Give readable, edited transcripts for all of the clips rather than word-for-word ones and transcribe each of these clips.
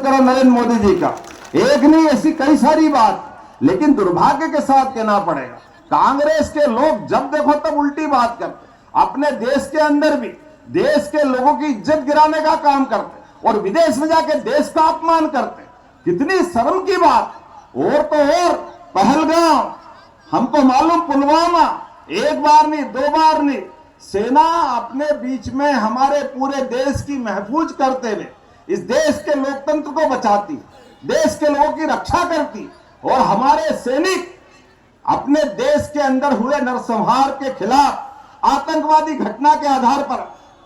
करो नरेंद्र मोदी जी का, एक नहीं ऐसी कई सारी बात। लेकिन दुर्भाग्य के साथ कहना पड़ेगा, कांग्रेस के लोग जब देखो तब उल्टी बात करते, अपने देश के अंदर भी देश के लोगों की इज्जत गिराने का काम करते और विदेश में जाके देश का अपमान करते। कितनी शर्म की बात। और तो और पहलगाम, हमको मालूम पुलवामा, एक बार नहीं दो बार नहीं, सेना अपने बीच में हमारे पूरे देश की महफूज करते हुए इस देश के लोकतंत्र को बचाती, देश के लोगों की रक्षा करती। और हमारे सैनिक अपने देश के अंदर हुए नरसंहार के खिलाफ आतंकवादी घटना के आधार पर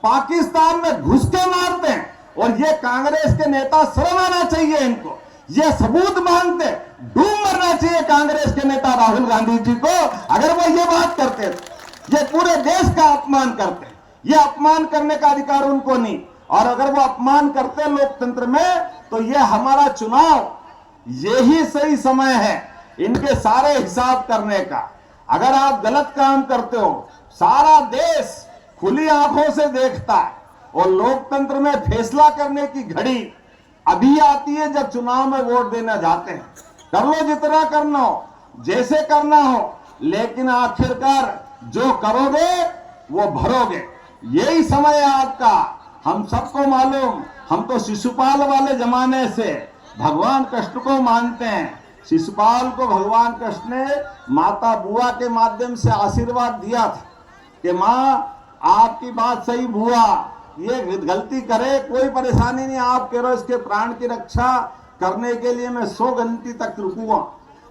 पाकिस्तान में घुस के मारते हैं। और ये कांग्रेस के नेता शर्म आना चाहिए इनको, ये सबूत मांगते, डूब मरना चाहिए कांग्रेस के नेता राहुल गांधी जी को। अगर वो ये बात करते ये पूरे देश का अपमान करते, ये अपमान करने का अधिकार उनको नहीं। और अगर वो अपमान करते लोकतंत्र में तो ये हमारा चुनाव यही सही समय है इनके सारे हिसाब करने का। अगर आप गलत काम करते हो सारा देश खुली आंखों से देखता है और लोकतंत्र में फैसला करने की घड़ी अभी आती है जब चुनाव में वोट देना जाते हैं। कर लो जितना करना हो, जैसे करना हो, लेकिन आखिरकार जो करोगे वो भरोगे। यही समय है आपका। हम सबको मालूम, हम तो शिशुपाल वाले जमाने से भगवान कृष्ण को मानते हैं। शिशुपाल को भगवान कृष्ण ने माता बुआ के माध्यम से आशीर्वाद दिया था कि माँ आपकी बात सही, बुआ ये गलती करे कोई परेशानी नहीं, आप कह रहे हो इसके प्राण की रक्षा करने के लिए मैं 100 गिनती तक रुकूंगा,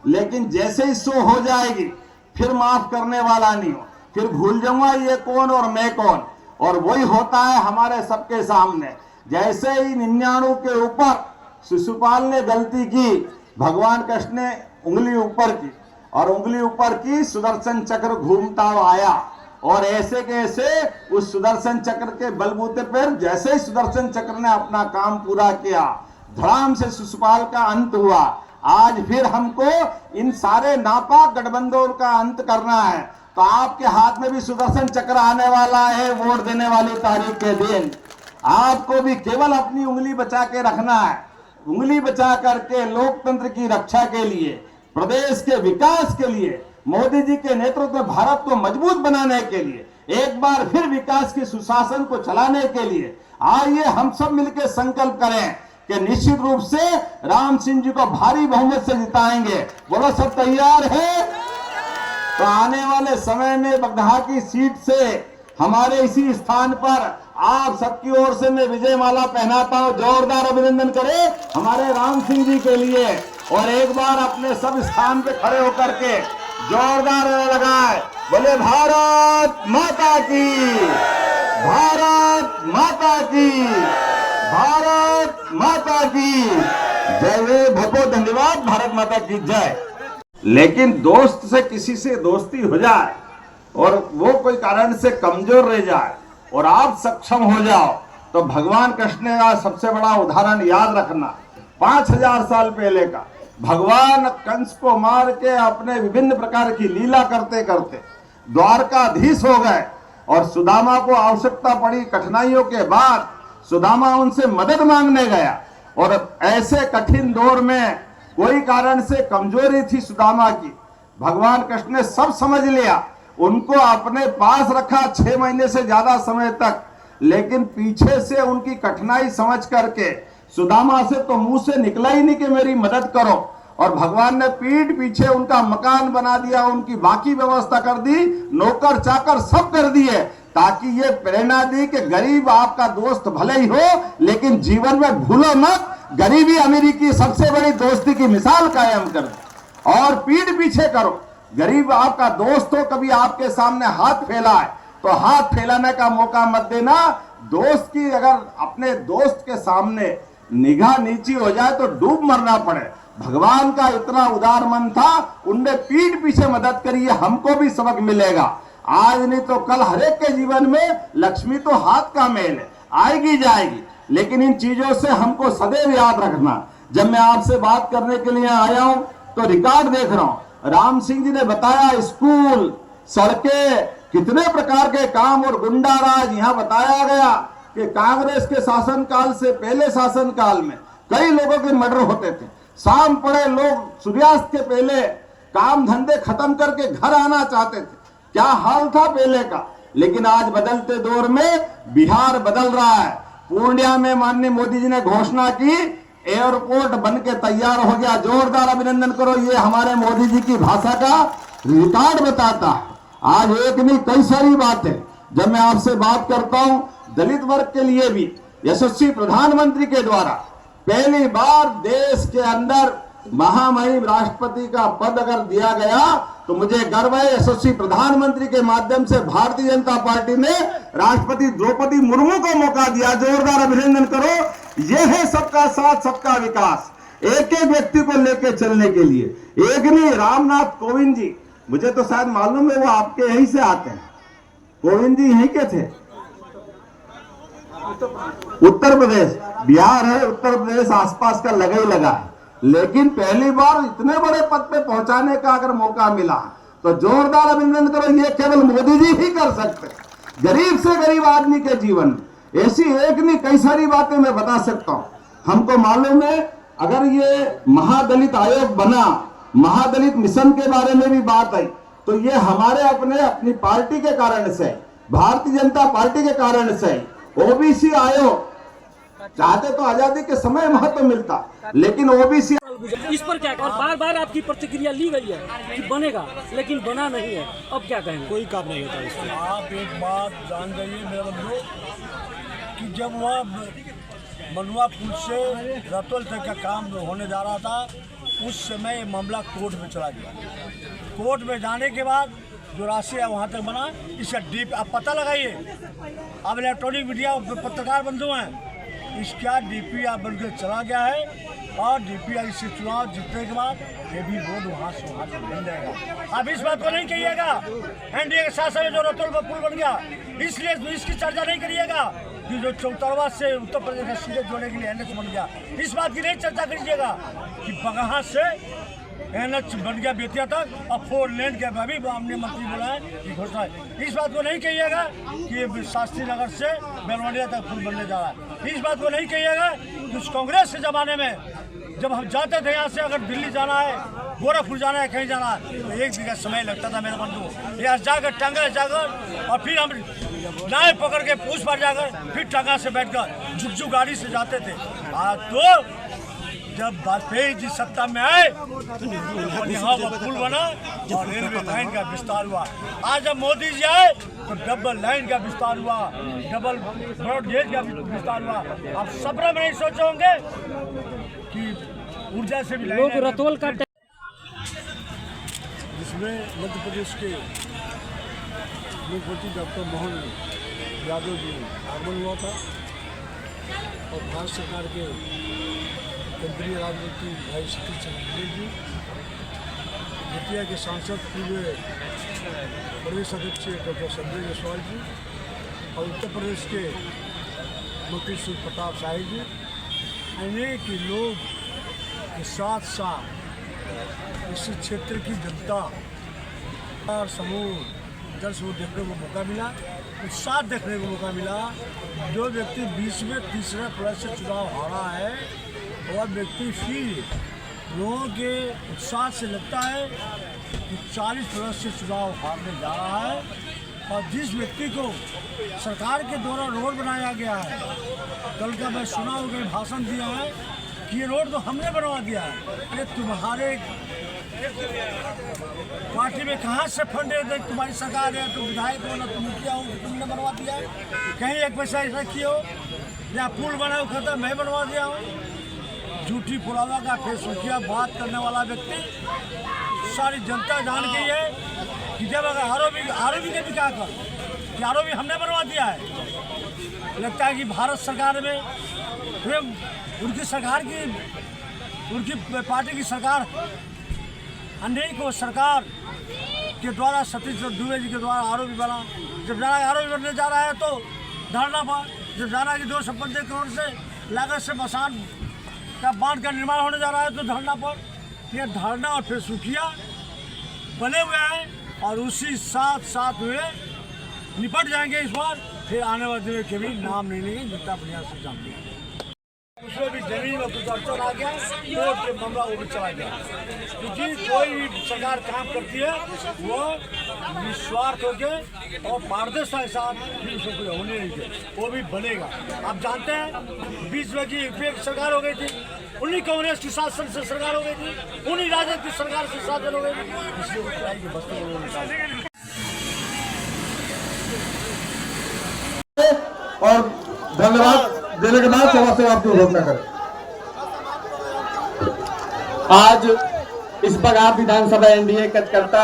लेकिन जैसे ही 100 हो जाएगी फिर माफ करने वाला नहीं हो, फिर भूल जाऊंगा ये कौन और मैं कौन। और वही होता है हमारे सबके सामने। जैसे ही 99 के ऊपर शिशुपाल ने गलती की, भगवान कृष्ण ने उंगली ऊपर की और उंगली ऊपर की, सुदर्शन चक्र घूमता हुआ आया और ऐसे कैसे उस सुदर्शन चक्र के बलबूते पर जैसे ही सुदर्शन चक्र ने अपना काम पूरा किया, धड़ाम से शिशुपाल का अंत हुआ। आज फिर हमको इन सारे नापाक गठबंधनों का अंत करना है, तो आपके हाथ में भी सुदर्शन चक्र आने वाला है वोट देने वाली तारीख के दिन। आपको भी केवल अपनी उंगली बचा के रखना है, उंगली बचा करके लोकतंत्र की रक्षा के लिए, प्रदेश के विकास के लिए, मोदी जी के नेतृत्व में भारत को मजबूत बनाने के लिए, एक बार फिर विकास के सुशासन को चलाने के लिए आइए हम सब मिलकर संकल्प करें कि निश्चित रूप से राम सिंह जी को भारी बहुमत से जिताएंगे। बोलो सब तैयार है? तो आने वाले समय में बगहा की सीट से हमारे इसी स्थान पर आप सबकी ओर से मैं विजय माला पहनाता हूं। जोरदार अभिनंदन करें हमारे राम सिंह जी के लिए और एक बार अपने सब स्थान पे खड़े होकर के जोरदार लगाए, बोले भारत माता की, भारत माता की, भारत माता की जय। बहुत धन्यवाद। भारत माता की जय। लेकिन दोस्त से किसी से दोस्ती हो जाए और वो कोई कारण से कमजोर रह जाए और आप सक्षम हो जाओ तो भगवान कृष्ण का सबसे बड़ा उदाहरण याद रखना। 5000 साल पहले का भगवान कंस को मार के अपने विभिन्न प्रकार की लीला करते करते द्वारकाधीश हो गए और सुदामा को आवश्यकता पड़ी। कठिनाइयों के बाद सुदामा उनसे मदद मांगने गया और ऐसे कठिन दौर में कोई कारण से कमजोरी थी सुदामा की, भगवान कृष्ण ने सब समझ लिया, उनको अपने पास रखा 6 महीने से ज्यादा समय तक। लेकिन पीछे से उनकी कठिनाई समझ करके सुदामा से तो मुंह से निकला ही नहीं कि मेरी मदद करो, और भगवान ने पीठ पीछे उनका मकान बना दिया, उनकी बाकी व्यवस्था कर दी, नौकर चाकर सब कर दिए, ताकि ये प्रेरणा दी कि गरीब आपका दोस्त भले ही हो लेकिन जीवन में भूलो मत, गरीबी अमीरी की सबसे बड़ी दोस्ती की मिसाल कायम कर दो और पीठ पीछे करो। गरीब आपका दोस्त हो, कभी आपके सामने हाथ फैलाए तो हाथ फैलाने का मौका मत देना। दोस्त की अगर अपने दोस्त के सामने निगाह नीची हो जाए तो डूब मरना पड़े। भगवान का इतना उदार मन था, उनने पीठ पीछे मदद करी। हमको भी सबक मिलेगा। आज नहीं तो कल हरेक के जीवन में लक्ष्मी तो हाथ का मेल है, आएगी जाएगी, लेकिन इन चीजों से हमको सदैव याद रखना। जब मैं आपसे बात करने के लिए आया हूं तो रिकॉर्ड देख रहा हूं, राम सिंह जी ने बताया स्कूल, सड़कें, कितने प्रकार के काम और गुंडा राज यहाँ बताया गया कि कांग्रेस के शासनकाल से पहले शासनकाल में कई लोगों के मर्डर होते थे। शाम पड़े लोग सूर्यास्त के पहले काम धंधे खत्म करके घर आना चाहते थे। क्या हाल था पहले का। लेकिन आज बदलते दौर में बिहार बदल रहा है। पूर्णिया में माननीय मोदी जी ने घोषणा की, एयरपोर्ट बनके तैयार हो गया। जोरदार अभिनंदन करो। ये हमारे मोदी जी की भाषा का रिकॉर्ड बताता है। आज एक नहीं कई सारी बात है। जब मैं आपसे बात करता हूं दलित वर्ग के लिए भी यशस्वी प्रधानमंत्री के द्वारा पहली बार देश के अंदर महामहिम राष्ट्रपति का पद अगर दिया गया तो मुझे गर्व है। यशस्वी प्रधानमंत्री के माध्यम से भारतीय जनता पार्टी ने राष्ट्रपति द्रौपदी मुर्मू को मौका दिया। जोरदार अभिनंदन करो। यह है सबका साथ सबका विकास। एक एक व्यक्ति को लेकर चलने के लिए। एक नहीं, रामनाथ कोविंद जी, मुझे तो शायद मालूम है वो आपके यहीं से आते हैं। कोविंद जी यहीं के थे, उत्तर प्रदेश, बिहार है, उत्तर प्रदेश आसपास का लगा ही लगा है। लेकिन पहली बार इतने बड़े पद पे पहुंचाने का अगर मौका मिला तो जोरदार अभिनंदन करो। ये केवल मोदी जी ही कर सकते। गरीब से गरीब आदमी के जीवन में ऐसी एक नहीं कई सारी बातें मैं बता सकता हूं। हमको मालूम है अगर ये महादलित आयोग बना, महादलित मिशन के बारे में भी बात आई, तो ये हमारे अपनी पार्टी के कारण से, भारतीय जनता पार्टी के कारण से। ओबीसी आयोग चाहते तो आजादी के समय महत्व मिलता, लेकिन ओबीसी इस पर क्या। और बार बार आपकी प्रतिक्रिया ली गई है कि बनेगा, लेकिन बना नहीं है। अब क्या कहेंगे। कोई काम नहीं होता इससे। आप एक बात जान जाइए मेरे बंधु कि जब वह मनुआ पुल से रतौल तक का काम होने जा रहा था, उस समय ये मामला कोर्ट में चला गया। कोर्ट में जाने के बाद जो राशि है वहाँ तक बना, इसका डीप आप पता लगाइए। अब इलेक्ट्रॉनिक मीडिया पत्रकार बंधु हैं, इसका डीपीआर बनकर चला गया है। और डीपीआर से चुनाव जीतने के बाद ये भी रोड वहाँ से बन जाएगा। आप इस बात को नहीं कहिएगा एनडीए के शासन में जो रतौल पर पुल बन गया, इसलिए इसकी चर्चा नहीं करिएगा कि जो चौतरवा से उत्तर प्रदेश का सीधे जोड़ने के लिए एनएच बन गया, इस बात की नहीं चर्चा करिएगा कि बगहा से एनएच बन गया बेतिया तक और 4 लेन के अभी हमने मंत्री बोला है कि घोषणा है। इस बात को नहीं कहिएगा कि शास्त्री नगर से बेलवंडिया तक पुल बनने जा रहा है। इस बात को नहीं कहिएगा कि उस कांग्रेस के ज़माने में जब हम जाते थे यहाँ से, अगर दिल्ली जाना है, गोरखपुर जाना है, कहीं जाना है, तो 1 दिन का समय लगता था मेरे बंधु। यहाँ जाकर टांगा जाकर और फिर हम नाव पकड़ के पूछ पर जाकर फिर टांगा से बैठकर झुकझुक गाड़ी से जाते थे। आज तो जब वाजपेयी जी सत्ता में आए तो यहाँ पर पुल बना और रेलवे लाइन का विस्तार हुआ। आज जब मोदी जी आए तो डबल लाइन का विस्तार हुआ, डबल ब्रॉड गेज का विस्तार हुआ। आप सपने में नहीं सोचे होंगे कि ऊर्जा से भी लोग रतौल का जिसमें मध्य प्रदेश के मुख्यमंत्री डॉक्टर मोहन यादव जी आगमन हुआ था और भारत सरकार के केंद्रीय राज्य मंत्री भाई सतीश चंद्र जी, बेतिया के सांसद पूर्व प्रदेश अध्यक्ष डॉक्टर संजय जायसवाल जी और उत्तर प्रदेश के मंत्री शिव प्रताप शाही जी, अनेक लोग के साथ साथ इस क्षेत्र की जनता और समूह दर्शकों को देखने को मौका मिला, उत्साह देखने को मौका मिला। जो व्यक्ति 20 में तीसरा प्लस से चुनाव हारा है, वह व्यक्ति फिर लोगों के उत्साह से लगता है कि 40% से चुनाव हारने जा रहा है। और जिस व्यक्ति को सरकार के द्वारा रोड बनाया गया है, कल का मैं सुना हो गया भाषण दिया है कि ये रोड तो हमने बनवा दिया है। अरे तुम्हारे पार्टी में कहाँ से फंड है? तुम्हारी सरकार है, तुम विधायक हो ना, तुम मुखिया हो, तुमने बनवा दिया है? कहीं एक पैसा ऐसा किए हो या पुल बना हो खत्म मैं बनवा दिया हूँ? झूठी पुलावा का फेसबुकिया बात करने वाला व्यक्ति सारी जनता जान गई है कि जब अगर आरोपी के भी क्या कर कि आरोपी हमने बनवा दिया है। लगता है कि भारत सरकार में उनकी सरकार की, उनकी पार्टी की सरकार अनेक को सरकार के द्वारा सतीश दुबे जी के द्वारा आरोपी बना। जब जाना आरोपी बनने जा रहा है तो धरना पर, जब जाना कि 250 करोड़ से लागत से मसान का बांध का निर्माण होने जा रहा है तो धरना पर, ये धरना और फिर सुखिया बने हुए हैं और उसी साथ हुए निपट जाएंगे इस बार। फिर आने वाले दिन के भी नाम नहीं लेंगे, जितना बढ़िया से जानते हैं। उसमें भी जमीन में कुछ अड़चन आ गया, कोर्ट के मामला वो भी चला गया। क्योंकि कोई भी सरकार काम करती है वो निस्वार्थ होके और पारदर्शिता के साथ भी उसको कोई होने नहीं दे, वो भी बनेगा। आप जानते हैं 20 में की सरकार हो गई थी, उन्हीं कांग्रेस की शासन से सरकार हो गई थी, उन्हीं राजद की सरकार से शासन हो गई थी, इसलिए वो क्या है कि बस्ती को निकाले। और धन्यवाद देने के बाद सभा से आपकी घोषणा करें। आज इस बगहा विधानसभा एनडीए कार्यकर्ता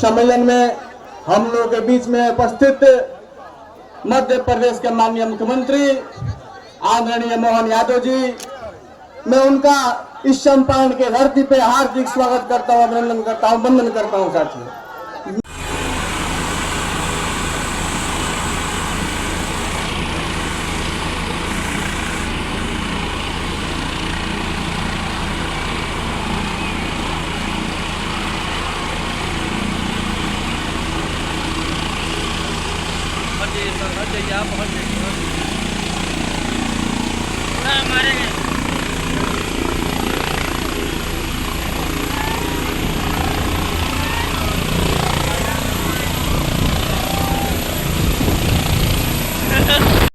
सम्मेलन में हम लोगों के बीच में उपस्थित मध्य प्रदेश के माननीय मुख्यमंत्री आदरणीय मोहन यादव जी, मैं उनका इस चंपारण के धरती पे हार्दिक स्वागत करता हूं, अभिनंदन करता हूं, वंदन करता हूं साथियों। हट जाइए सर, हट जाइए, आप हट जाइए।